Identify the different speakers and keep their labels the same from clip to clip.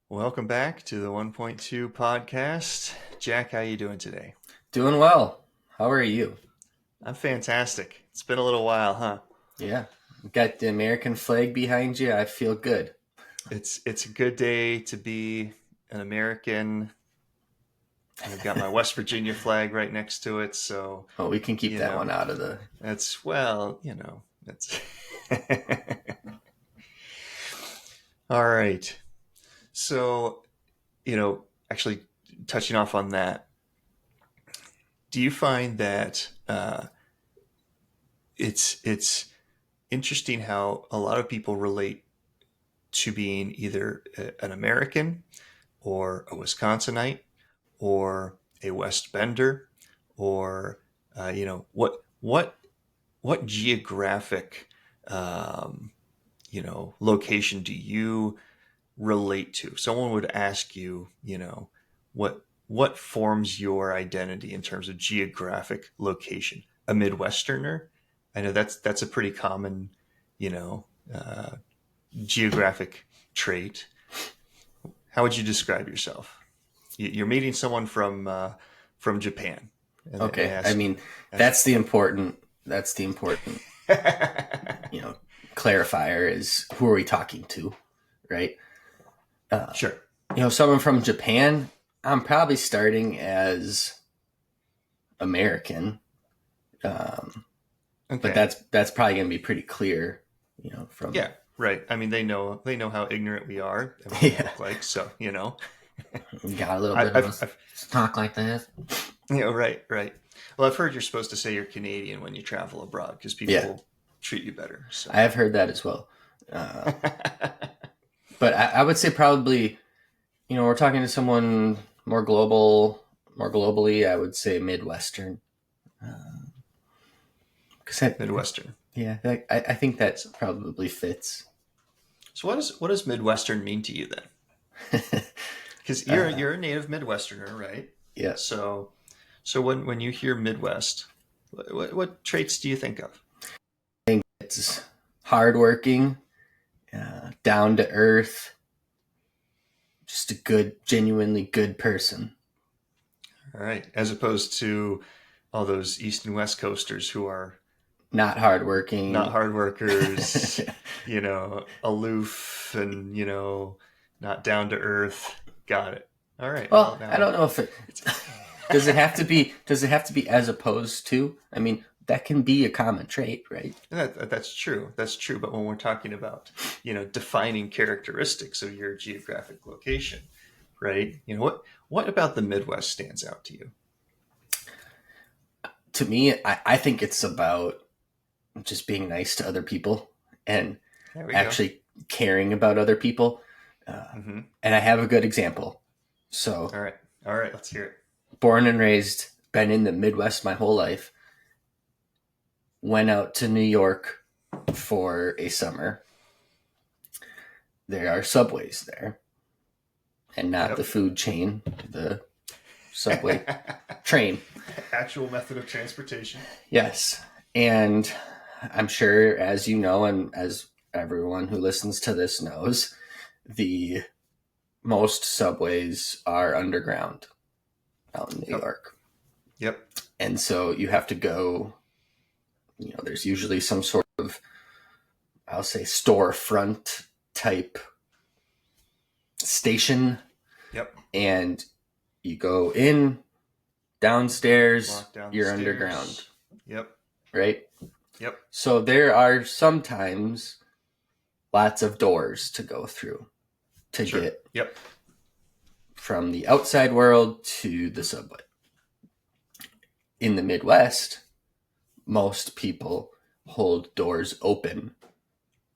Speaker 1: Welcome back to the 1.2 podcast. Jack, how you doing today?
Speaker 2: Doing well. How are you?
Speaker 1: I'm fantastic. It's been a little while, huh?
Speaker 2: Yeah. Got the American flag behind you. I feel good.
Speaker 1: It's a good day to be an American. I've got my West Virginia flag right next to it, so
Speaker 2: Oh, we can keep
Speaker 1: you
Speaker 2: that
Speaker 1: know,
Speaker 2: one out of the.
Speaker 1: that's all right. So, actually touching off on that, do you find that it's interesting how a lot of people relate to being either an American or a Wisconsinite or a West Bender or what geographic um, location do you relate to? Someone would ask you, what forms your identity in terms of geographic location? A Midwesterner? I know that's a pretty common, you know, uh, geographic trait. How would you describe yourself? You're meeting someone from Japan, and they
Speaker 2: Okay. I
Speaker 1: ask you,
Speaker 2: mean,
Speaker 1: ask,
Speaker 2: that's the important. That's the important. You know, clarifier is who are we talking to, right? Uh,
Speaker 1: sure,
Speaker 2: Someone from Japan. I'm probably starting as American, um, but
Speaker 1: okay,
Speaker 2: that's probably going to be pretty clear. From
Speaker 1: yeah, right. I mean, they know how ignorant we are and what we
Speaker 2: yeah,
Speaker 1: look like, so
Speaker 2: got a little
Speaker 1: I,
Speaker 2: bit of a
Speaker 1: I've
Speaker 2: talk like that.
Speaker 1: right, right. Well, I've heard you're supposed to say you're Canadian when you travel abroad because
Speaker 2: Yeah,
Speaker 1: people treat you better.
Speaker 2: I
Speaker 1: So,
Speaker 2: have heard that as well. Uh, but I would say probably, we're talking to someone more globally. I would say Midwestern. Because
Speaker 1: Midwestern.
Speaker 2: yeah, I think that probably fits.
Speaker 1: So, what does Midwestern mean to you then? Because you're
Speaker 2: uh,
Speaker 1: you're a native Midwesterner, right?
Speaker 2: yeah,
Speaker 1: So, when you hear Midwest, what traits do you think of?
Speaker 2: it's hardworking, down to earth, just a good, genuinely good person.
Speaker 1: All right, as opposed to all those East and West Coasters who are
Speaker 2: Not
Speaker 1: not
Speaker 2: hardworking.
Speaker 1: hard workers, aloof and not down to earth. Got it. All right. Well,
Speaker 2: Well, I
Speaker 1: now
Speaker 2: don't know if it
Speaker 1: it's
Speaker 2: does. It have to be. Does it have to be as opposed to? I mean, that can be a common trait, right?
Speaker 1: that's true. That's true. But when we're talking about defining characteristics of your geographic location, right? What about the Midwest stands out to you?
Speaker 2: To me, I think it's about just being nice to other people and
Speaker 1: There we go.
Speaker 2: actually caring about other people. Uh,
Speaker 1: Hmm.
Speaker 2: and I have a good example. So,
Speaker 1: All right. All right. Let's hear it.
Speaker 2: born and raised, been in the Midwest my whole life, went out to New York for a summer. There are subways there, and not the
Speaker 1: Yep.
Speaker 2: food chain, the subway train.
Speaker 1: Actual method of transportation.
Speaker 2: Yes. And I'm sure, as you know, and as everyone who listens to this knows, the most subways are underground out in New
Speaker 1: Yep.
Speaker 2: York.
Speaker 1: Yep.
Speaker 2: And so you have to go, there's usually some sort of, I'll say, storefront type station.
Speaker 1: Yep.
Speaker 2: And you go in, downstairs,
Speaker 1: Walk down the
Speaker 2: you're underground,
Speaker 1: stairs. Yep.
Speaker 2: right?
Speaker 1: Yep.
Speaker 2: So there are sometimes lots of doors to go through to
Speaker 1: Sure.
Speaker 2: get
Speaker 1: Yep.
Speaker 2: from the outside world to the subway. In the Midwest, most people hold doors open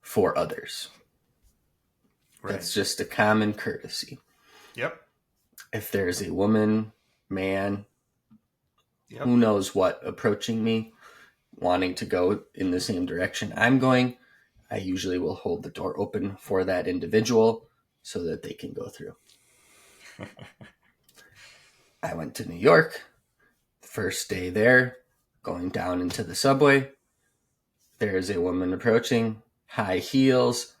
Speaker 2: for others.
Speaker 1: Right.
Speaker 2: That's just a common courtesy.
Speaker 1: Yep.
Speaker 2: If there's a woman, man, who
Speaker 1: Yep.
Speaker 2: knows what, approaching me, wanting to go in the same direction I'm going, I usually will hold the door open for that individual so that they can go through. I went to New York, first day there, going down into the subway. There's a woman approaching, high heels,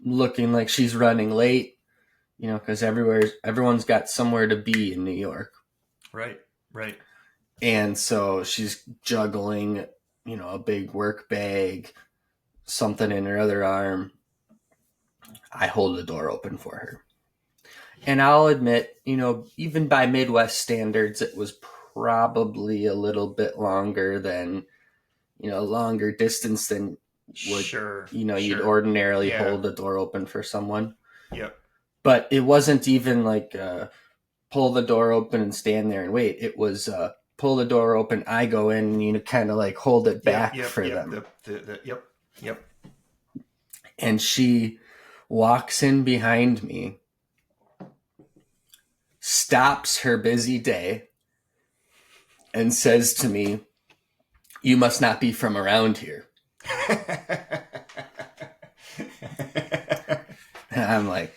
Speaker 2: looking like she's running late. because everyone's got somewhere to be in New York.
Speaker 1: Right. Right.
Speaker 2: And so she's juggling, a big work bag, something in her other arm. I hold the door open for her. And I'll admit, even by Midwest standards, it was probably a little bit longer than, longer distance than would,
Speaker 1: Sure.
Speaker 2: you'd
Speaker 1: Sure.
Speaker 2: ordinarily
Speaker 1: Yeah.
Speaker 2: hold the door open for someone.
Speaker 1: Yep.
Speaker 2: But it wasn't even like pull the door open and stand there and wait. It was pull the door open, I go in, and kind of like hold it
Speaker 1: Yep.
Speaker 2: back
Speaker 1: Yep.
Speaker 2: for
Speaker 1: Yep.
Speaker 2: them.
Speaker 1: Yep. Yep.
Speaker 2: And she walks in behind me, stops her busy day, and says to me, "You must not be from around here." And I'm like,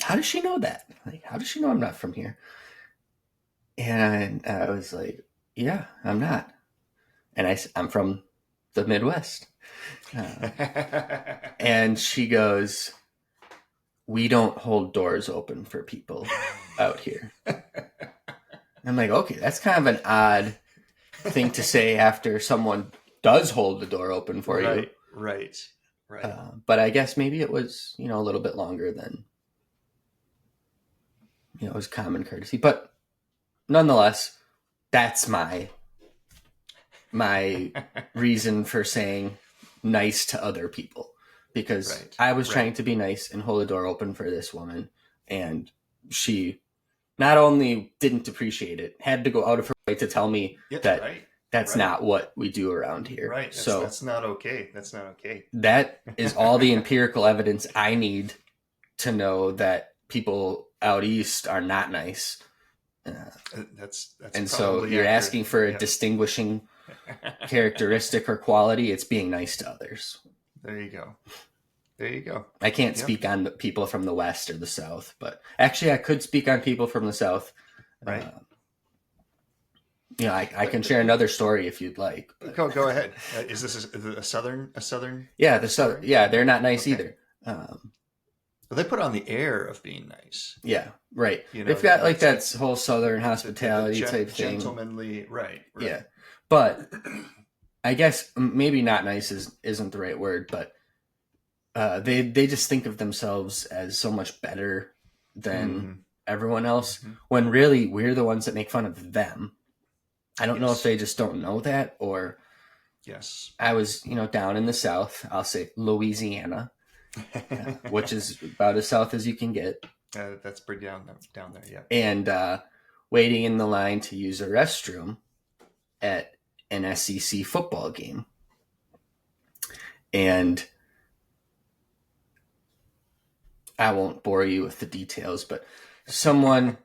Speaker 2: "How does she know that? Like, how does she know I'm not from here?" And I was like, "Yeah, I'm not." And I'm from the Midwest. And she goes, "We don't hold doors open for people out here." I'm like, okay, that's kind of an odd thing to say after someone does hold the door open for you.
Speaker 1: Right. Right. Right.
Speaker 2: But I guess maybe it was, a little bit longer than, it was common courtesy. But nonetheless, that's my reason for saying nice to other people, because
Speaker 1: Right.
Speaker 2: I was trying
Speaker 1: Right.
Speaker 2: to be nice and hold the door open for this woman, and she not only didn't appreciate it, had to go out of her way to tell me
Speaker 1: Yeah.
Speaker 2: that
Speaker 1: Right.
Speaker 2: that's
Speaker 1: Right.
Speaker 2: not what we do around here.
Speaker 1: Right.
Speaker 2: So
Speaker 1: That's not okay. That's not okay.
Speaker 2: that is all the empirical evidence I need to know that people out east are not nice.
Speaker 1: That's
Speaker 2: And so
Speaker 1: probably
Speaker 2: you're
Speaker 1: accurate.
Speaker 2: asking for a
Speaker 1: Yeah.
Speaker 2: distinguishing characteristic or quality. It's being nice to others.
Speaker 1: There you go. There you go.
Speaker 2: I can't
Speaker 1: Yep.
Speaker 2: speak on people from the West or the South, but actually, I could speak on people from the South.
Speaker 1: Right.
Speaker 2: I can share another story if you'd like. But,
Speaker 1: Go ahead. Is this a southern
Speaker 2: yeah,
Speaker 1: story?
Speaker 2: they're not nice
Speaker 1: Okay.
Speaker 2: either.
Speaker 1: Well, they put on the air of being nice.
Speaker 2: Yeah, right.
Speaker 1: You know,
Speaker 2: They've got like
Speaker 1: it's
Speaker 2: that whole Southern
Speaker 1: the
Speaker 2: hospitality type thing.
Speaker 1: gentlemanly. Right. Right.
Speaker 2: Yeah, but I guess maybe not nice isn't the right word, but they just think of themselves as so much better than
Speaker 1: Mm-hmm.
Speaker 2: everyone else,
Speaker 1: Mm-hmm.
Speaker 2: when really we're the ones that make fun of them. I don't know if
Speaker 1: Yes.
Speaker 2: they just don't know that, or
Speaker 1: Yes.
Speaker 2: I was, down in the South, I'll say Louisiana, which is about as south as you can get.
Speaker 1: That's pretty down there. Yeah.
Speaker 2: And waiting in the line to use a restroom at an SEC football game. And I won't bore you with the details, but someone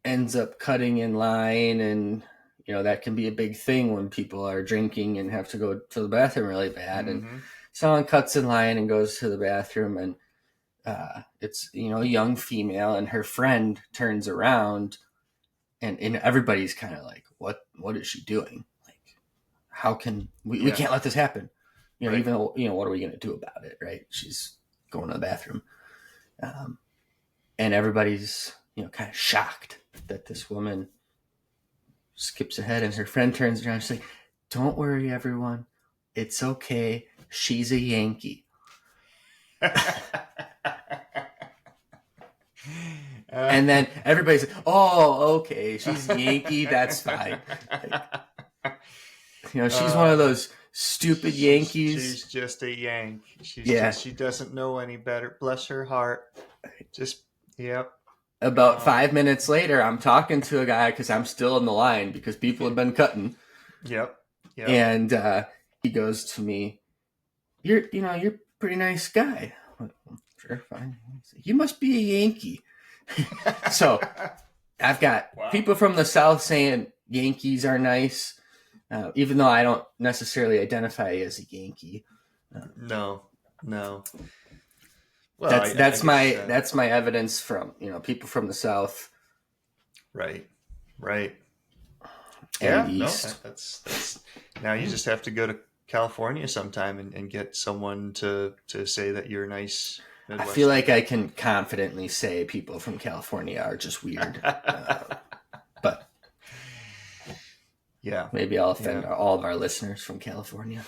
Speaker 2: ends up cutting in line, and that can be a big thing when people are drinking and have to go to the bathroom really bad.
Speaker 1: Mm-hmm.
Speaker 2: And someone cuts in line and goes to the bathroom, and it's a young female, and her friend turns around, and everybody's kind of like, what is she doing? Like, how can we can't let this happen?
Speaker 1: Right.
Speaker 2: Even though, what are we going to do about it? Right? She's going to the bathroom. And everybody's, kind of shocked that this woman skips ahead, and her friend turns around and she's like, "Don't worry, everyone. It's okay. She's a Yankee." And then everybody's like, "Oh, okay. She's Yankee. That's fine." Like, she's one of those stupid Yankees.
Speaker 1: She's just a Yank.
Speaker 2: Yeah.
Speaker 1: She doesn't know any better. Bless her heart. Just, yep.
Speaker 2: About 5 minutes later, I'm talking to a guy because I'm still in the line because people have been cutting.
Speaker 1: Yep.
Speaker 2: And he goes to me, you're a pretty nice guy." I'm like, "Sure, fine." "You must be a Yankee." So I've got people from the South saying Yankees are nice, even though I don't necessarily identify as a Yankee.
Speaker 1: No. Well,
Speaker 2: That's
Speaker 1: I guess,
Speaker 2: that's my evidence from people from the South.
Speaker 1: Right.
Speaker 2: And
Speaker 1: Yeah.
Speaker 2: East.
Speaker 1: No. That's. Now you just have to go to California sometime and get someone to say that you're nice.
Speaker 2: I feel like
Speaker 1: Midwestern.
Speaker 2: I can confidently say people from California are just weird. But
Speaker 1: Yeah,
Speaker 2: maybe I'll offend
Speaker 1: yeah.
Speaker 2: all of our listeners from California.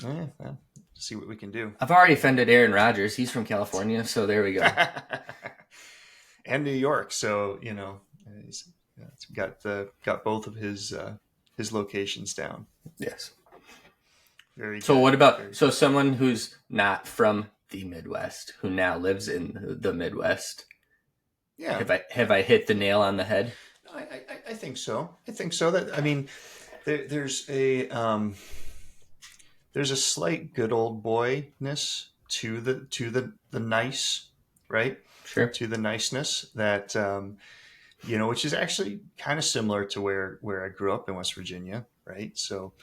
Speaker 1: Well, see what we can do.
Speaker 2: I've already offended Aaron Rodgers. He's from California, so there we go.
Speaker 1: And New York. So he's, he's got both of his locations down.
Speaker 2: Yes.
Speaker 1: Very
Speaker 2: So
Speaker 1: good.
Speaker 2: what about
Speaker 1: Very
Speaker 2: so
Speaker 1: good.
Speaker 2: someone who's not from the Midwest who now lives in the Midwest?
Speaker 1: Yeah,
Speaker 2: Have I hit the nail on the head?
Speaker 1: I think so. I think so. That I mean, there's a slight good old boyness to the nice, right?
Speaker 2: Sure.
Speaker 1: To the niceness that which is actually kind of similar to where I grew up in West Virginia, right? So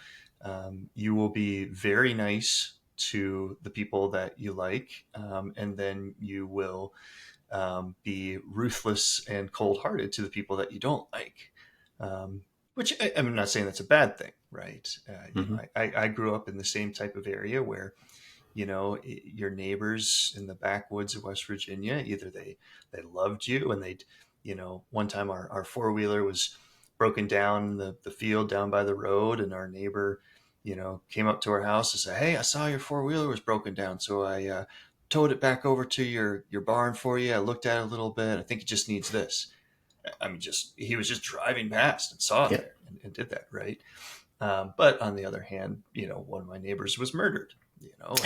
Speaker 1: you will be very nice to the people that you like, and then you will be ruthless and cold hearted to the people that you don't like. Which I'm not saying that's a bad thing, right?
Speaker 2: Mm-hmm.
Speaker 1: I grew up in the same type of area where your neighbors in the backwoods of West Virginia, either they loved you and they'd, one time our four-wheeler was broken down in the field down by the road, and our neighbor, came up to our house and said, "Hey, I saw your four-wheeler was broken down, so I towed it back over to your barn for you. I looked at it a little bit. I think it just needs this." I mean, just he was just driving past and saw it
Speaker 2: Yeah.
Speaker 1: there and did that, right? But on the other hand, one of my neighbors was murdered, and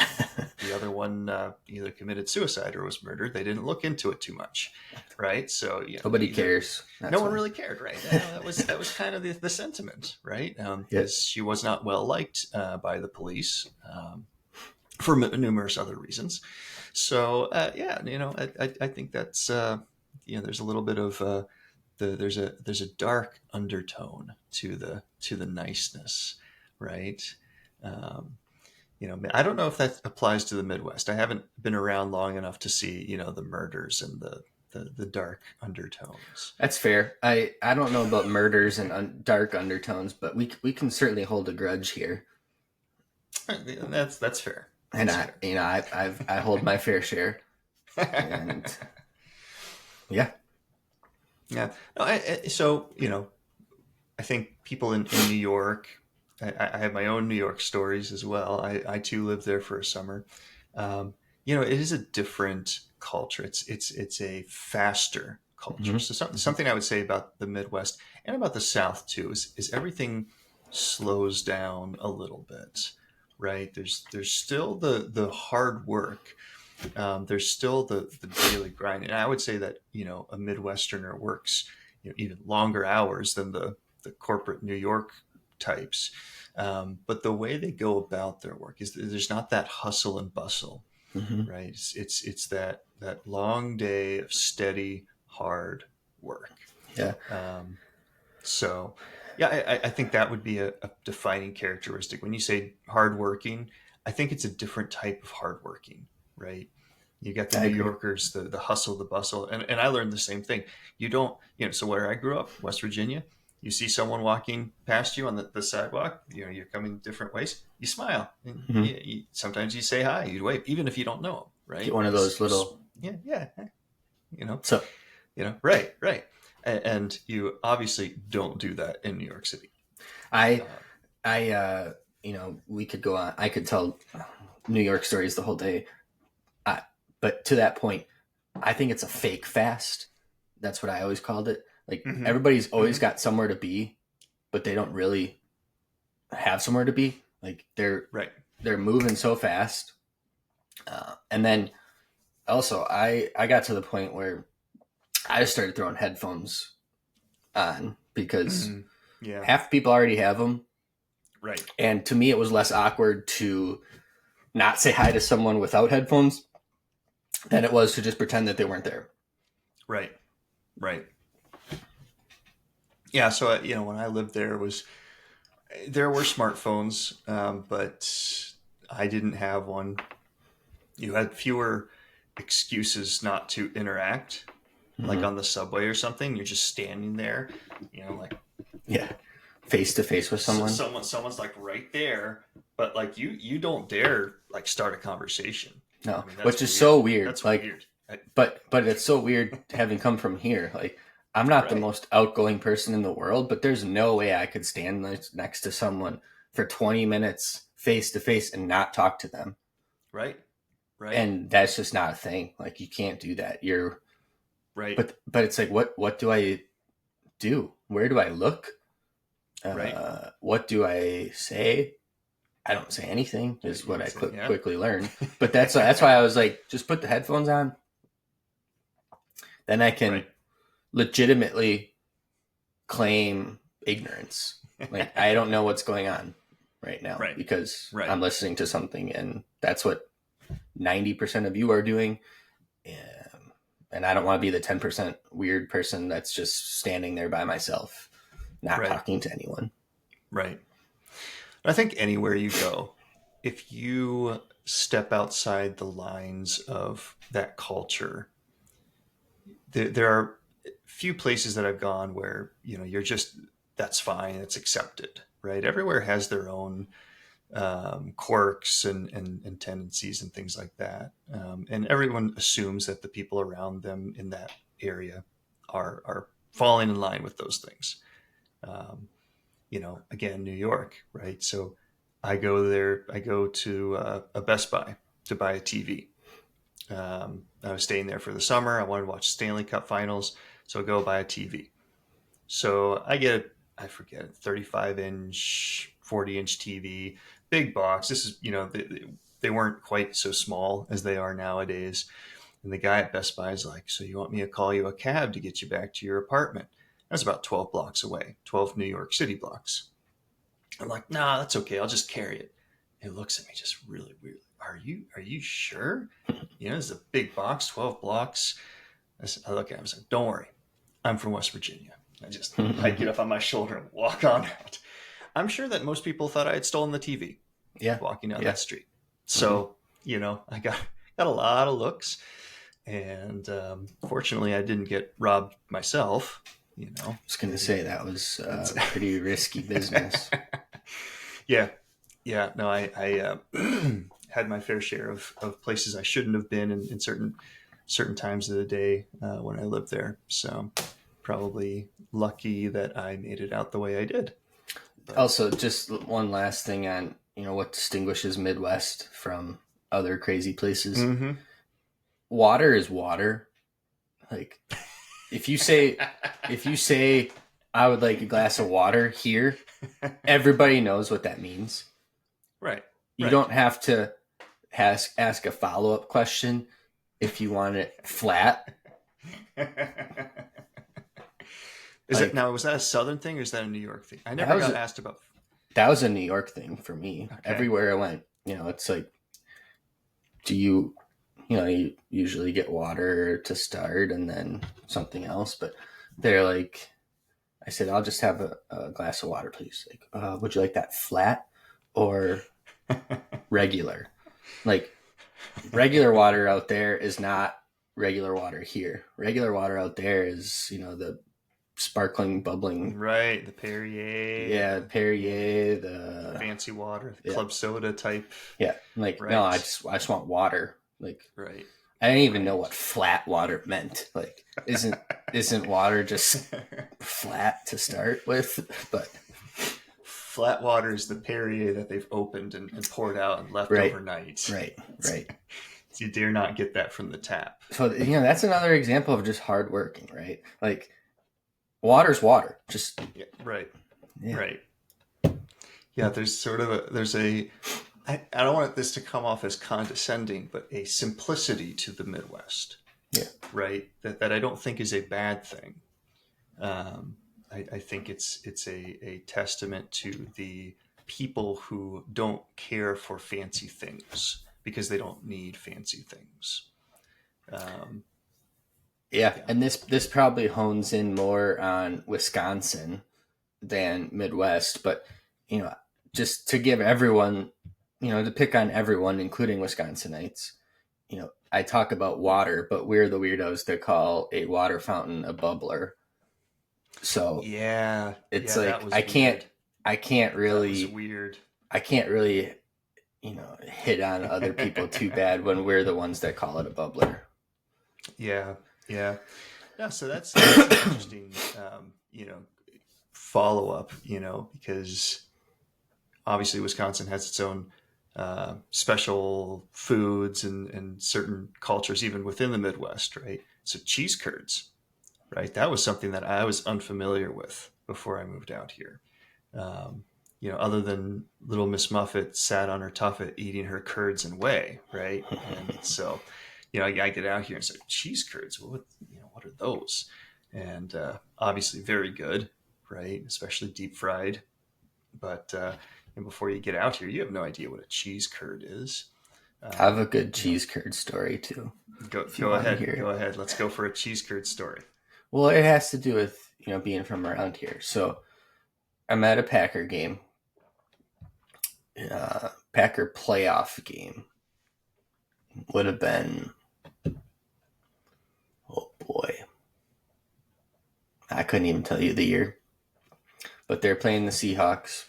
Speaker 1: the other one either committed suicide or was murdered. They didn't look into it too much, right? So
Speaker 2: Nobody
Speaker 1: either
Speaker 2: cares.
Speaker 1: no
Speaker 2: That's
Speaker 1: one
Speaker 2: why.
Speaker 1: really cared, right? That was kind of the sentiment, right?
Speaker 2: Yeah.
Speaker 1: Because she was not well liked by the police for numerous other reasons. So yeah, I think that's there's a little bit of there's a dark undertone to the niceness, right? Um, I don't know if that applies to the Midwest. I haven't been around long enough to see the murders and the dark undertones.
Speaker 2: That's fair. I don't know about murders and dark undertones, but we can certainly hold a grudge here.
Speaker 1: That's fair.
Speaker 2: And
Speaker 1: That's fair.
Speaker 2: I hold my fair share. And yeah.
Speaker 1: Yeah. No, so I think people in New York. I have my own New York stories as well. I too lived there for a summer. Um, it is a different culture. It's a faster culture.
Speaker 2: Mm-hmm.
Speaker 1: So
Speaker 2: Mm-hmm.
Speaker 1: something I would say about the Midwest and about the South too is everything slows down a little bit, right? There's still the hard work. There's still the daily grind, and I would say that a Midwesterner works even longer hours than the corporate New York types. But the way they go about their work is there's not that hustle and bustle,
Speaker 2: Mm-hmm.
Speaker 1: right? It's that long day of steady, hard work.
Speaker 2: Yeah.
Speaker 1: Um, so, yeah, I think that would be a defining characteristic. When you say hardworking, I think it's a different type of hardworking, right? You got the
Speaker 2: I
Speaker 1: New
Speaker 2: agree.
Speaker 1: Yorkers, the hustle, the bustle, and I learned the same thing. You don't, so where I grew up, West Virginia, you see someone walking past you on the sidewalk, you're coming different ways, you smile, and
Speaker 2: Mm-hmm.
Speaker 1: sometimes you say hi, you wave, even if you don't know them,
Speaker 2: Get
Speaker 1: right?
Speaker 2: one of those little.
Speaker 1: Yeah, yeah, you know,
Speaker 2: So
Speaker 1: right, right. And you obviously don't do that in New York City.
Speaker 2: I
Speaker 1: Uh,
Speaker 2: I we could go on. I could tell New York stories the whole day. I, but to that point, I think it's a fake fast. That's what I always called it. Like
Speaker 1: hmm
Speaker 2: everybody's always
Speaker 1: hmm
Speaker 2: got somewhere to be, but they don't really have somewhere to be. Like
Speaker 1: Right.
Speaker 2: they're moving so fast, and then also I got to the point where I just started throwing headphones on because
Speaker 1: hmm Yeah.
Speaker 2: half the people already have them,
Speaker 1: Right.
Speaker 2: and to me it was less awkward to not say hi to someone without headphones than it was to just pretend that they weren't there.
Speaker 1: Right. Right. Yeah. So when I lived there were smartphones, but I didn't have one. You had fewer excuses not to interact, like
Speaker 2: Mm-hmm.
Speaker 1: on the subway or something. You're just standing there, like
Speaker 2: Yeah, face to face with someone.
Speaker 1: someone's like right there, but like you don't dare like start a conversation.
Speaker 2: No,
Speaker 1: I mean, that's
Speaker 2: which is so
Speaker 1: weird.
Speaker 2: weird.
Speaker 1: That's
Speaker 2: Like,
Speaker 1: weird.
Speaker 2: but it's so weird having come from here. Like, I'm not the
Speaker 1: Right,
Speaker 2: most outgoing person in the world, but there's no way I could stand next to someone for 20 minutes face to face and not talk to them.
Speaker 1: right, right,
Speaker 2: And that's just not a thing. Like, you can't do that.
Speaker 1: right,
Speaker 2: But it's like, what do I do? Where do I look?
Speaker 1: right.
Speaker 2: What do I say? I don't say anything, is
Speaker 1: You
Speaker 2: what
Speaker 1: don't
Speaker 2: I
Speaker 1: say, yeah.
Speaker 2: quickly learned. But that's why I was like, just put the headphones on. Then I can
Speaker 1: Right.
Speaker 2: legitimately claim ignorance. Like, I don't know what's going on right now
Speaker 1: Right,
Speaker 2: because
Speaker 1: right,
Speaker 2: I'm listening to something, and that's what 90% of you are doing. And I don't want to be the 10% weird person that's just standing there by myself, not
Speaker 1: right,
Speaker 2: talking to anyone.
Speaker 1: right. I think anywhere you go, if you step outside the lines of that culture, there are few places that I've gone where you're just that's fine, it's accepted, right? Everywhere has their own quirks and tendencies and things like that, and everyone assumes that the people around them in that area are falling in line with those things. Um, again, New York, right? So I go there. I go to a Best Buy to buy a TV. I was staying there for the summer. I wanted to watch Stanley Cup Finals, so I go buy a TV. So I get, I forget, 35-inch, 40-inch TV, big box. This is, they weren't quite so small as they are nowadays. And the guy at Best Buy is like, "So you want me to call you a cab to get you back to your apartment?" That's about 12 blocks away, 12 New York City blocks. I'm like, "Nah, that's okay. I'll just carry it." He looks at me just really weird. Are you sure? It's a big box, 12 blocks. I look at him and say, "Don't worry. I'm from West Virginia." I just hike it up on my shoulder and walk on out. I'm sure that most people thought I had stolen the TV
Speaker 2: Yeah,
Speaker 1: walking down
Speaker 2: yeah.
Speaker 1: that street.
Speaker 2: Mm-hmm.
Speaker 1: So, I got a lot of looks. And fortunately, I didn't get robbed myself.
Speaker 2: I was going to
Speaker 1: Maybe
Speaker 2: say that was
Speaker 1: it's
Speaker 2: pretty risky business.
Speaker 1: yeah, yeah. No, I had my fair share of places I shouldn't have been in certain times of the day when I lived there. So probably lucky that I made it out the way I did. But
Speaker 2: Also, just one last thing on what distinguishes Midwest from other crazy places.
Speaker 1: mm-hmm.
Speaker 2: Water is water. Like, if you say if you say I would like a glass of water here, everybody knows what that means.
Speaker 1: Right,
Speaker 2: You
Speaker 1: right.
Speaker 2: don't have to ask a follow-up question if you want it flat.
Speaker 1: Is it
Speaker 2: Like,
Speaker 1: now? Was that a Southern thing or is that a New York thing? I
Speaker 2: that
Speaker 1: never
Speaker 2: was
Speaker 1: got
Speaker 2: a,
Speaker 1: asked about.
Speaker 2: that was a New York thing for me.
Speaker 1: Okay.
Speaker 2: Everywhere I went, it's like, do you usually get water to start and then something else, but they're like, I said, I'll just have a glass of water, please. Like, would you like that flat or regular? Like, regular water out there is not regular water here. Regular water out there is, the sparkling, bubbling,
Speaker 1: Right, the Perrier,
Speaker 2: yeah,
Speaker 1: the
Speaker 2: Perrier, the
Speaker 1: fancy water, the
Speaker 2: yeah,
Speaker 1: club soda type.
Speaker 2: yeah. Like, no,
Speaker 1: Right,
Speaker 2: I just want water. Like,
Speaker 1: right,
Speaker 2: I didn't even know
Speaker 1: right.
Speaker 2: what flat water meant. Like, isn't water just flat to start with? But
Speaker 1: Flat water is the Perrier that they've opened and poured out and left
Speaker 2: right,
Speaker 1: overnight.
Speaker 2: right, right.
Speaker 1: You dare not get that from the tap.
Speaker 2: So that's another example of just hard working, right? Like, water's water. Just
Speaker 1: Yeah, right,
Speaker 2: yeah,
Speaker 1: right. Yeah, there's sort of I don't want this to come off as condescending, but a simplicity to the Midwest,
Speaker 2: yeah,
Speaker 1: right? That I don't think is a bad thing. Um, I think it's a testament to the people who don't care for fancy things because they don't need fancy things. Um,
Speaker 2: yeah.
Speaker 1: yeah.
Speaker 2: And this probably hones in more on Wisconsin than Midwest, but you know, just to give everyone, to pick on everyone, including Wisconsinites. I talk about water, but we're the weirdos that call a water fountain a bubbler. So
Speaker 1: Yeah,
Speaker 2: it's
Speaker 1: yeah, that
Speaker 2: like
Speaker 1: was weird.
Speaker 2: I can't
Speaker 1: That was
Speaker 2: really
Speaker 1: weird.
Speaker 2: I can't really hit on other people too bad when we're the ones that call it a bubbler.
Speaker 1: Yeah, yeah, yeah. So that's an interesting, follow up. Because obviously Wisconsin has its own special foods and certain cultures, even within the Midwest, right? So cheese curds, right? That was something that I was unfamiliar with before I moved out here. Um, other than little Miss Muffet sat on her tuffet eating her curds and whey, right? And so, I get out here and say, cheese curds, what are those? And obviously very good, right? Especially deep fried. But and before you get out here, you have no idea what a cheese curd is.
Speaker 2: I have a
Speaker 1: Um,
Speaker 2: good
Speaker 1: you know,
Speaker 2: cheese curd story too,
Speaker 1: go
Speaker 2: if you
Speaker 1: go
Speaker 2: want to
Speaker 1: ahead,
Speaker 2: hear
Speaker 1: go
Speaker 2: it.
Speaker 1: ahead. Let's go for a cheese curd story.
Speaker 2: Well, it has to do with being from around here. So I'm at a Packer game, Packer playoff game. Would have been, oh boy, I couldn't even tell you the year, but they're playing the Seahawks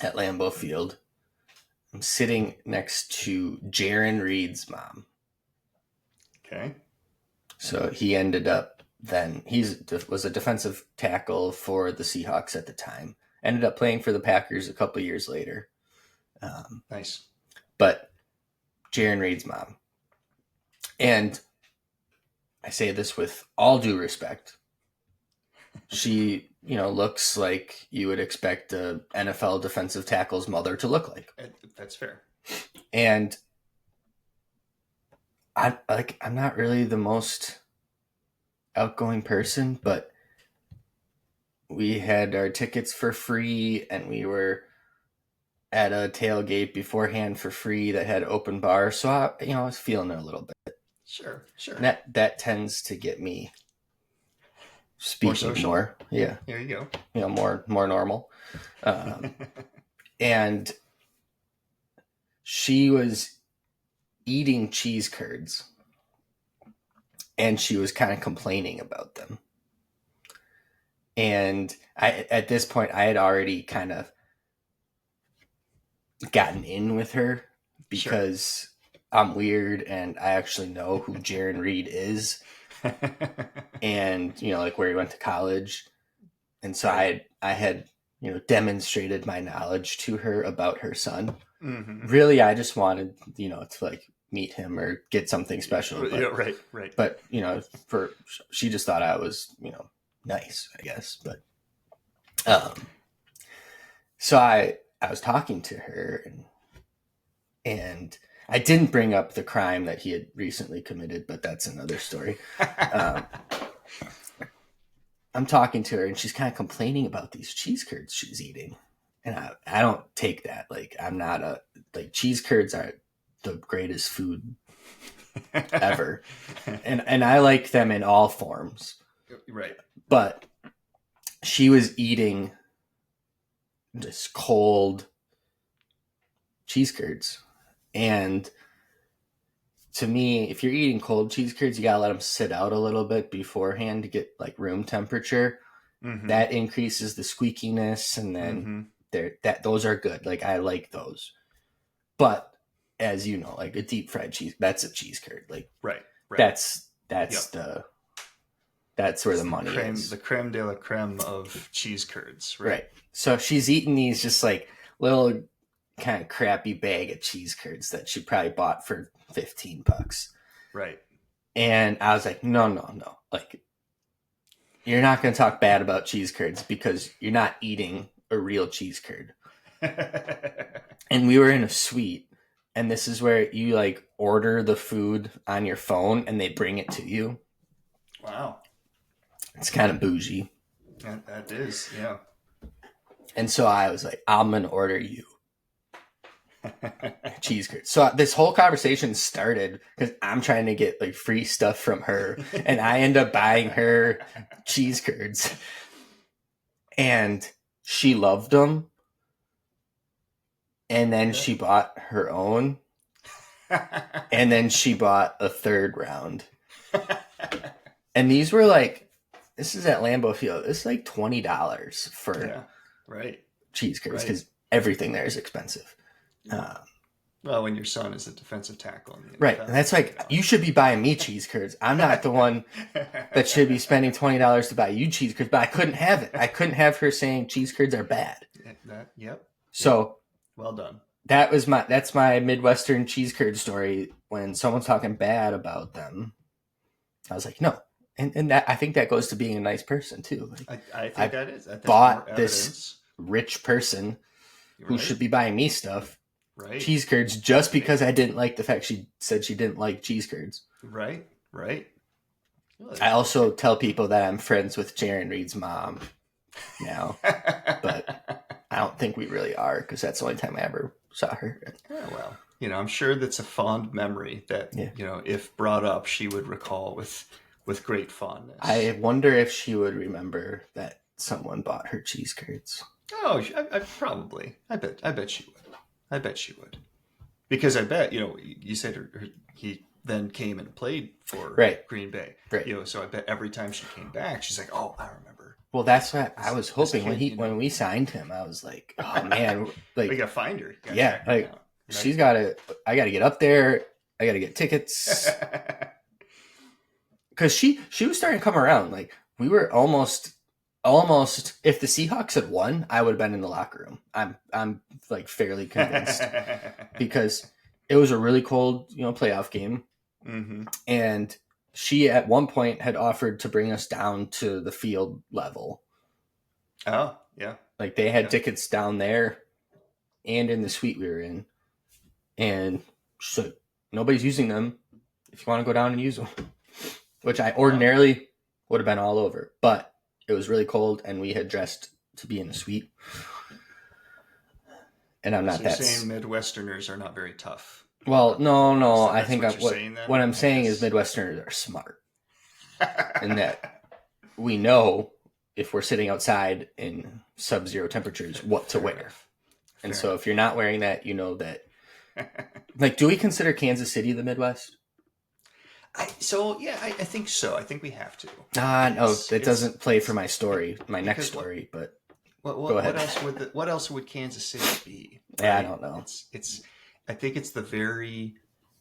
Speaker 2: at Lambeau Field. I'm sitting next to Jaron Reed's mom.
Speaker 1: Okay.
Speaker 2: So he ended up then was a defensive tackle for the Seahawks at the time. Ended up playing for the Packers a couple years later. Um,
Speaker 1: Nice.
Speaker 2: but Jaron Reed's mom, and I say this with all due respect, she looks like you would expect a NFL defensive tackle's mother to look like,
Speaker 1: That's fair.
Speaker 2: and I'm not really the most outgoing person, but we had our tickets for free and we were at a tailgate beforehand for free that had open bar. So I was feeling it a little bit.
Speaker 1: Sure, sure.
Speaker 2: And that tends to get me
Speaker 1: More
Speaker 2: speaking
Speaker 1: social.
Speaker 2: more. Yeah.
Speaker 1: There you go.
Speaker 2: More normal. And she was eating cheese curds and she was kind of complaining about them. And at this point, I had already kind of gotten in with her because I'm weird and I actually know who Jaron Reed is and like where he went to college. And so
Speaker 1: Right.
Speaker 2: I had demonstrated my knowledge to her about her son.
Speaker 1: Mm-hmm.
Speaker 2: Really, I just wanted to like meet him or get something special,
Speaker 1: Yeah, right, right.
Speaker 2: but for she just thought I was nice, I guess. But so I was talking to her and I didn't bring up the crime that he had recently committed, but that's another story. I'm talking to her and she's kind of complaining about these cheese curds she's eating. And I don't take that. Like, I'm not cheese curds are the greatest food ever. And I like them in all forms.
Speaker 1: Right.
Speaker 2: But she was eating just cold cheese curds. And to me, if you're eating cold cheese curds, you gotta let them sit out a little bit beforehand to get like room temperature.
Speaker 1: Mm-hmm.
Speaker 2: That increases the squeakiness, and then those are good. Like, I like those. But as you know, like a deep fried cheese, that's a cheese curd. Like,
Speaker 1: right.
Speaker 2: That's
Speaker 1: Yep.
Speaker 2: that's where the
Speaker 1: It's
Speaker 2: money is.
Speaker 1: The creme de la creme of cheese curds,
Speaker 2: Right. So she's eating these just like little kind of crappy bag of cheese curds that she probably bought for $15.
Speaker 1: Right.
Speaker 2: And I was like, no. Like, you're not going to talk bad about cheese curds because you're not eating a real cheese curd. And we were in a suite, and this is where you like order the food on your phone and they bring it to you.
Speaker 1: Wow.
Speaker 2: It's kind of bougie.
Speaker 1: That is, yeah.
Speaker 2: And so I was like, I'm going to order you cheese curds. So this whole conversation started because I'm trying to get like free stuff from her, and I end up buying her cheese curds, and she loved them. And then she bought her own, and then she bought a third round. And these were like, this is at Lambeau Field. It's like $20 for
Speaker 1: right.
Speaker 2: cheese curds because everything there is expensive.
Speaker 1: Well, when your son is a defensive tackle in the
Speaker 2: Right. And
Speaker 1: NFL,
Speaker 2: that's like, you should be buying me cheese curds. I'm not the one that should be spending $20 to buy you cheese curds, but I couldn't have it. I couldn't have her saying cheese curds are bad.
Speaker 1: Yep. Yep.
Speaker 2: So
Speaker 1: Well done.
Speaker 2: that's my Midwestern cheese curd story. When someone's talking bad about them, I was like, no. And that, I think that goes to being a nice person too. Like,
Speaker 1: I think
Speaker 2: I
Speaker 1: that is. That's more
Speaker 2: bought this
Speaker 1: evidence.
Speaker 2: rich person who
Speaker 1: Right.
Speaker 2: should be buying me stuff,
Speaker 1: Right.
Speaker 2: cheese curds, just because I didn't like the fact she said she didn't like cheese curds.
Speaker 1: Right. Right.
Speaker 2: I also tell people that I'm friends with Jaron Reed's mom now, but I don't think we really are, because that's the only time I ever saw her.
Speaker 1: Yeah, well, I'm sure that's a fond memory that,
Speaker 2: Yeah.
Speaker 1: if brought up, she would recall with great fondness.
Speaker 2: I wonder if she would remember that someone bought her cheese curds.
Speaker 1: Oh, I probably. I bet she would. I bet she would. Because I bet, you said he then came and played for
Speaker 2: Right.
Speaker 1: Green Bay.
Speaker 2: Right.
Speaker 1: So I bet every time she came back, she's like, "Oh, I remember."
Speaker 2: Well, that's what I was hoping
Speaker 1: kid,
Speaker 2: when we signed him. I was like, oh man, like
Speaker 1: we gotta find her. Gotta
Speaker 2: yeah,
Speaker 1: track her
Speaker 2: like
Speaker 1: down, right?
Speaker 2: she's got to. I got to get up there. I got to get tickets, because she was starting to come around. Like, we were almost. If the Seahawks had won, I would have been in the locker room. I'm like fairly convinced, because it was a really cold, playoff game,
Speaker 1: Mm-hmm.
Speaker 2: and she at one point had offered to bring us down to the field level.
Speaker 1: Oh, yeah.
Speaker 2: Like, they had tickets down there and in the suite we were in. And she's like, nobody's using them. If you want to go down and use them. Which I ordinarily would have been all over. But it was really cold, and we had dressed to be in the suite. And I'm not
Speaker 1: So
Speaker 2: that.
Speaker 1: You're saying Midwesterners are not very tough.
Speaker 2: Well, no. I think
Speaker 1: what
Speaker 2: I'm saying is Midwesterners are smart. And that we know, if we're sitting outside in sub-zero temperatures, what to wear. And so if you're not wearing that, you know that. Like, do we consider Kansas City the Midwest?
Speaker 1: I think so. I think we have to.
Speaker 2: No, that doesn't play for my story, my next story. But go ahead.
Speaker 1: What else would Kansas City be?
Speaker 2: Right? Yeah, I don't know.
Speaker 1: I think it's the very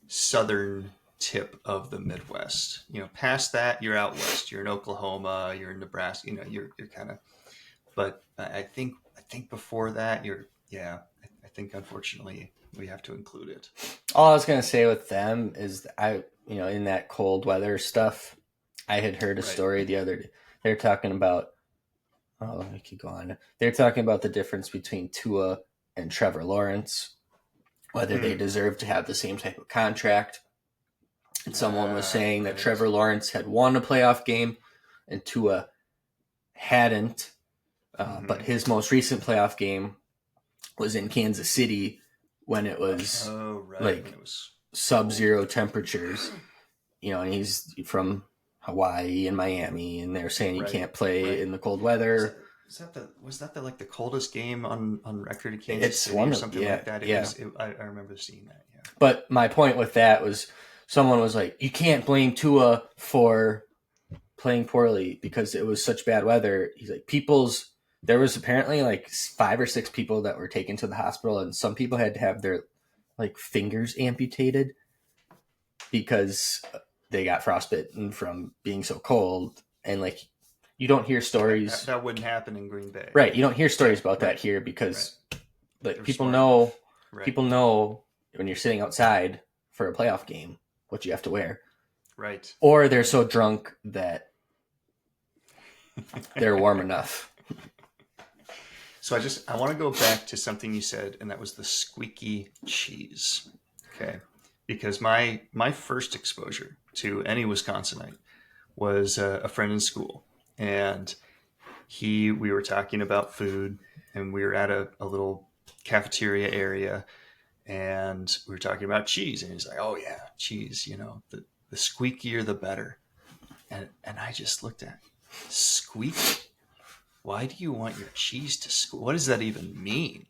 Speaker 1: southern tip of the Midwest. Past that, you're out west. You're in Oklahoma. You're in Nebraska. You're kind of. But I think before that, I think unfortunately we have to include it.
Speaker 2: All I was gonna say with them is in that cold weather stuff, I had heard a story the other day. They're talking about. Oh, I keep going. They're talking about the difference between Tua and Trevor Lawrence, whether they deserve to have the same type of contract. And someone was saying that Trevor Lawrence had won a playoff game and Tua hadn't. But his most recent playoff game was in Kansas City, when it was sub-zero temperatures. And he's from Hawaii and Miami, and they're saying you can't play in the cold weather.
Speaker 1: Was that the coldest game on record in Kansas City or something like that? I remember seeing that. Yeah.
Speaker 2: But my point with that was, someone was like, you can't blame Tua for playing poorly because it was such bad weather. He's like, there was apparently like 5 or 6 people that were taken to the hospital, and some people had to have their fingers amputated because they got frostbitten from being so cold. And you don't hear stories
Speaker 1: that wouldn't happen in Green Bay,
Speaker 2: right? You don't hear stories about that here, because people know when you're sitting outside for a playoff game what you have to wear,
Speaker 1: right?
Speaker 2: Or they're so drunk that they're warm enough.
Speaker 1: So I want to go back to something you said, and that was the Squeaky cheese. Okay. Because my first exposure to any Wisconsinite was a friend in school, and we were talking about food, and we were at a little cafeteria area, and we were talking about cheese, and he's like, "Oh yeah, cheese, the squeakier the better." And I just looked at squeaky. Why do you want your cheese to squeak? What does that even mean?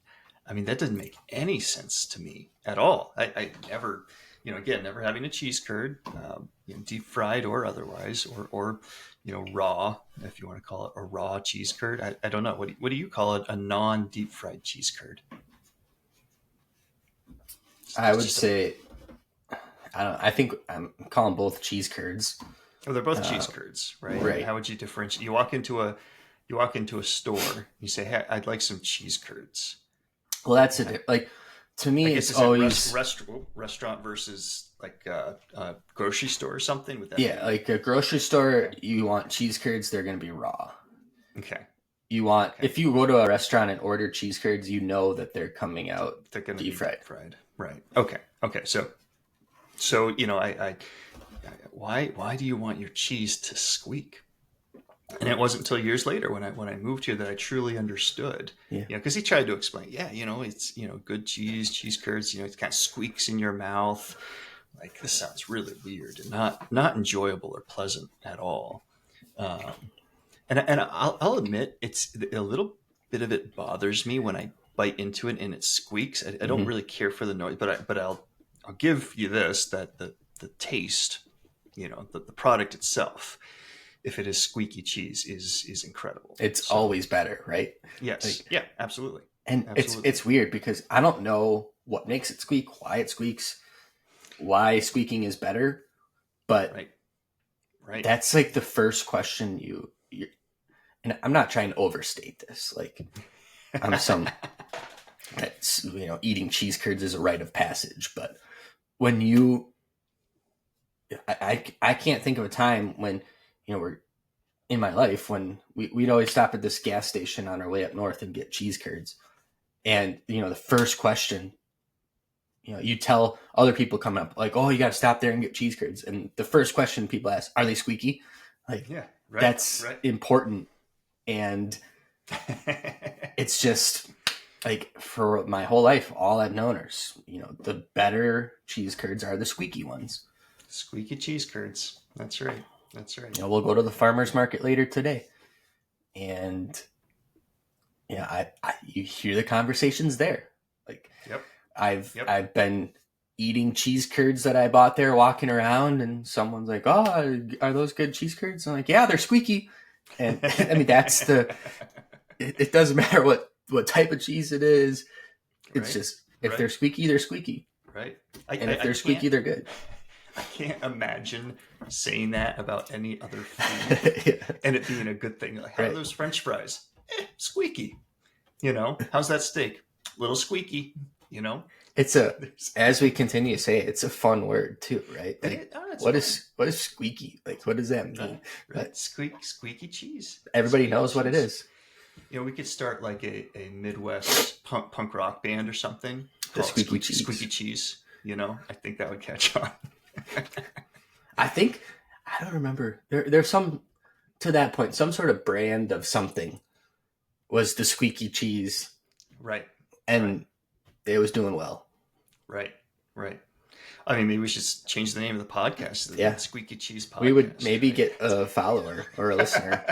Speaker 1: I mean, that doesn't make any sense to me at all. I never, again, never having a cheese curd, deep fried or otherwise, or raw, if you want to call it a raw cheese curd. I don't know. What do you call it? A non-deep fried cheese curd?
Speaker 2: I
Speaker 1: That's
Speaker 2: would
Speaker 1: just
Speaker 2: say I don't. I think I'm calling both cheese curds.
Speaker 1: oh, they're both cheese
Speaker 2: Uh,
Speaker 1: curds, right?
Speaker 2: right.
Speaker 1: How would you differentiate? You walk into a store. You say, "Hey, I'd like some cheese curds."
Speaker 2: Well, that's
Speaker 1: And
Speaker 2: it. Like to
Speaker 1: I
Speaker 2: me,
Speaker 1: guess
Speaker 2: it's
Speaker 1: is it
Speaker 2: always
Speaker 1: restaurant versus like grocery store or something? Would that
Speaker 2: yeah.
Speaker 1: be
Speaker 2: Like a grocery store,
Speaker 1: okay?
Speaker 2: you want cheese curds. They're going to be raw.
Speaker 1: Okay,
Speaker 2: You want
Speaker 1: okay.
Speaker 2: if you go to a restaurant and order cheese curds, you know that they're coming out
Speaker 1: They're going to
Speaker 2: deep
Speaker 1: be
Speaker 2: fried.
Speaker 1: deep fried, right? Okay, okay. So why do you want your cheese to squeak? And it wasn't until years later when I moved here that I truly understood.
Speaker 2: Yeah.
Speaker 1: Because he tried to explain, yeah, it's good cheese curds, it kind of squeaks in your mouth. Like this sounds really weird and not enjoyable or pleasant at all. Um, and I'll admit it's a little bit of it bothers me when I bite into it and it squeaks. I don't
Speaker 2: Hmm.
Speaker 1: really care for the noise, but I'll give you this that the taste, the product itself, if it is squeaky cheese, is incredible.
Speaker 2: It's
Speaker 1: So
Speaker 2: always better, right?
Speaker 1: yes,
Speaker 2: Like,
Speaker 1: yeah, absolutely,
Speaker 2: and
Speaker 1: absolutely,
Speaker 2: it's weird because I don't know what makes it squeak, why it squeaks, why squeaking is better, but
Speaker 1: right, right.
Speaker 2: that's like the first question you and I'm not trying to overstate this. Like I'm some that's eating cheese curds is a rite of passage, but when you I can't think of a time when we're in my life when we'd always stop at this gas station on our way up north and get cheese curds. And, the first question, you tell other people coming up, like, oh, you got to stop there and get cheese curds. And the first question people ask, are they squeaky? Like,
Speaker 1: Yeah, right,
Speaker 2: that's
Speaker 1: right.
Speaker 2: important. And it's just like for my whole life, all I've known are, the better cheese curds are the squeaky ones.
Speaker 1: Squeaky cheese curds. That's right. That's right.
Speaker 2: We'll go to the farmer's market later today. And you hear the conversations there. Like
Speaker 1: Yep. Yep.
Speaker 2: I've been eating cheese curds that I bought there, walking around, and someone's like, "Oh, are those good cheese curds?" I'm like, "Yeah, they're squeaky." And I mean, that's the. It doesn't matter what type of cheese it is. It's
Speaker 1: Right.
Speaker 2: just if they're
Speaker 1: Right.
Speaker 2: squeaky, they're squeaky,
Speaker 1: Right.
Speaker 2: and if
Speaker 1: I
Speaker 2: they're
Speaker 1: can't
Speaker 2: squeaky, they're good.
Speaker 1: I can't imagine saying that about any other food
Speaker 2: Yeah,
Speaker 1: and it being a good thing. Like, how are
Speaker 2: right.
Speaker 1: those French fries? Squeaky. How's that steak? Little squeaky. You know,
Speaker 2: It's a
Speaker 1: There's,
Speaker 2: as we continue to say it, it's a fun word too, right? Like
Speaker 1: it's
Speaker 2: what
Speaker 1: fun,
Speaker 2: is squeaky? Like what does that mean?
Speaker 1: right? Right.
Speaker 2: But
Speaker 1: Squeaky cheese.
Speaker 2: everybody
Speaker 1: Squeaky
Speaker 2: knows what it
Speaker 1: cheese.
Speaker 2: is.
Speaker 1: We could start like a Midwest punk rock band or something.
Speaker 2: The
Speaker 1: Call it
Speaker 2: squeaky cheese.
Speaker 1: Squeaky Cheese. I think that would catch on.
Speaker 2: I think I don't remember. There's some to that point, some sort of brand of something was the squeaky cheese,
Speaker 1: Right. Right.
Speaker 2: and it was doing well.
Speaker 1: Right. Right. I mean, maybe we should change the name of the podcast to the
Speaker 2: Yeah,
Speaker 1: Squeaky Cheese
Speaker 2: we would
Speaker 1: Podcast,
Speaker 2: maybe
Speaker 1: right?
Speaker 2: get a follower or a listener.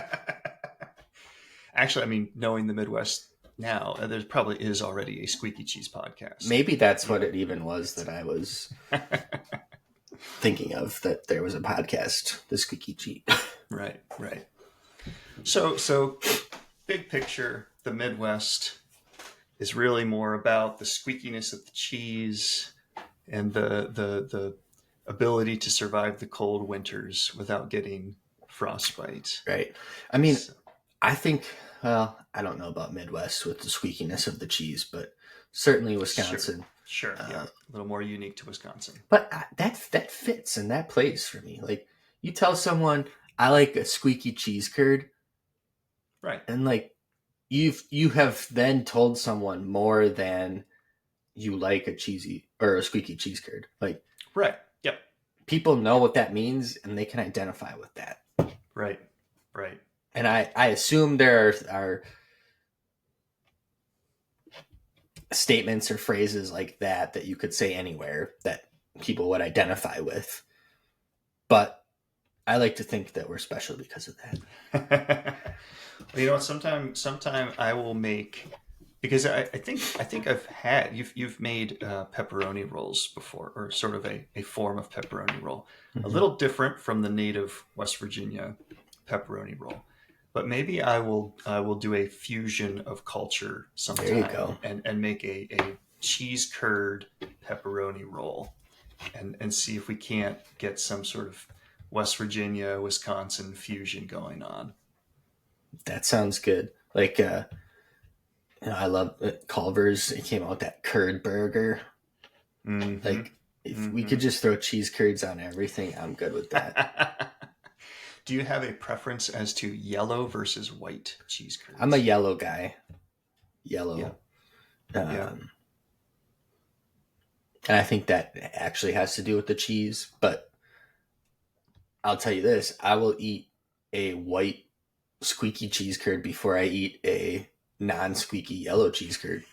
Speaker 1: Actually, I mean, knowing the Midwest now, there probably is already a Squeaky Cheese Podcast.
Speaker 2: Maybe that's
Speaker 1: You
Speaker 2: what
Speaker 1: know.
Speaker 2: it even was that I was thinking of. That there was a podcast, the squeaky cheese.
Speaker 1: Right. Right. So big picture, the Midwest is really more about the squeakiness of the cheese and the ability to survive the cold winters without getting frostbite.
Speaker 2: Right. I mean,
Speaker 1: So,
Speaker 2: I think. Well, I don't know about Midwest with the squeakiness of the cheese, but certainly
Speaker 1: sure,
Speaker 2: Wisconsin.
Speaker 1: sure, yeah,
Speaker 2: Uh,
Speaker 1: a little more unique to Wisconsin.
Speaker 2: But that fits and that plays for me. Like you tell someone I like a squeaky cheese curd,
Speaker 1: Right,
Speaker 2: and like you have then told someone more than you like a cheesy or a squeaky cheese curd. Like
Speaker 1: right, yep,
Speaker 2: people know what that means and they can identify with that.
Speaker 1: right, right.
Speaker 2: And I assume there are statements or phrases like that you could say anywhere that people would identify with. But I like to think that we're special because of that.
Speaker 1: Well, sometime I will make because I think I've had you've made pepperoni rolls before, or sort of a form of pepperoni roll, a
Speaker 2: Mm-hmm.
Speaker 1: little different from the native West Virginia pepperoni roll. But maybe I will do a fusion of culture
Speaker 2: There you
Speaker 1: sometime
Speaker 2: go.
Speaker 1: and make a cheese curd pepperoni roll, and see if we can't get some sort of West Virginia, Wisconsin fusion going on.
Speaker 2: That sounds good. Like, I love Culver's. It came out with that curd burger.
Speaker 1: Mm-hmm.
Speaker 2: Like, if we
Speaker 1: Mm-hmm.
Speaker 2: could just throw cheese curds on everything, I'm good with that.
Speaker 1: Do you have a preference as to yellow versus white cheese
Speaker 2: I'm a
Speaker 1: curds?
Speaker 2: yellow guy.
Speaker 1: Yeah.
Speaker 2: Yellow.
Speaker 1: Yeah.
Speaker 2: Um, and I think that actually has to do with the cheese. But I'll tell you this: I will eat a white squeaky cheese curd before I eat a non-squeaky yellow cheese curd.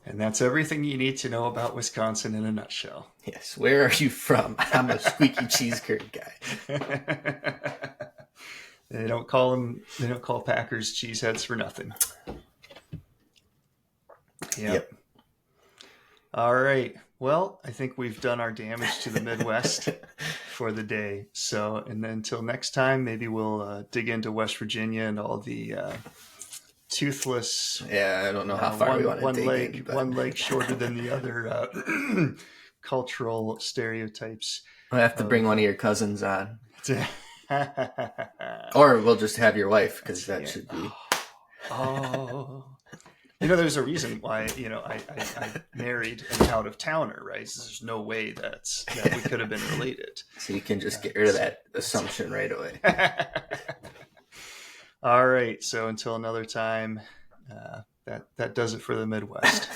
Speaker 1: And that's everything you need to know about Wisconsin in a nutshell.
Speaker 2: Yes. Where are you from? I'm a squeaky cheese curd guy.
Speaker 1: They don't call them. They don't call Packers cheeseheads for nothing. Yep.
Speaker 2: Yep.
Speaker 1: All right. Well, I think we've done our damage to the Midwest for the day. So, and then until next time, maybe we'll dig into West Virginia and all the toothless,
Speaker 2: Yeah, I don't know how far we want to dig in, but
Speaker 1: one leg shorter than the other cultural stereotypes
Speaker 2: we'll have to bring
Speaker 1: of.
Speaker 2: one of your cousins on. Or we'll just have your wife, because that should be.
Speaker 1: Oh. There's a reason why, I married an out of towner, right? So there's no way that we could have been related.
Speaker 2: So you can just get rid of that assumption right away.
Speaker 1: All right. So until another time, that does it for the Midwest.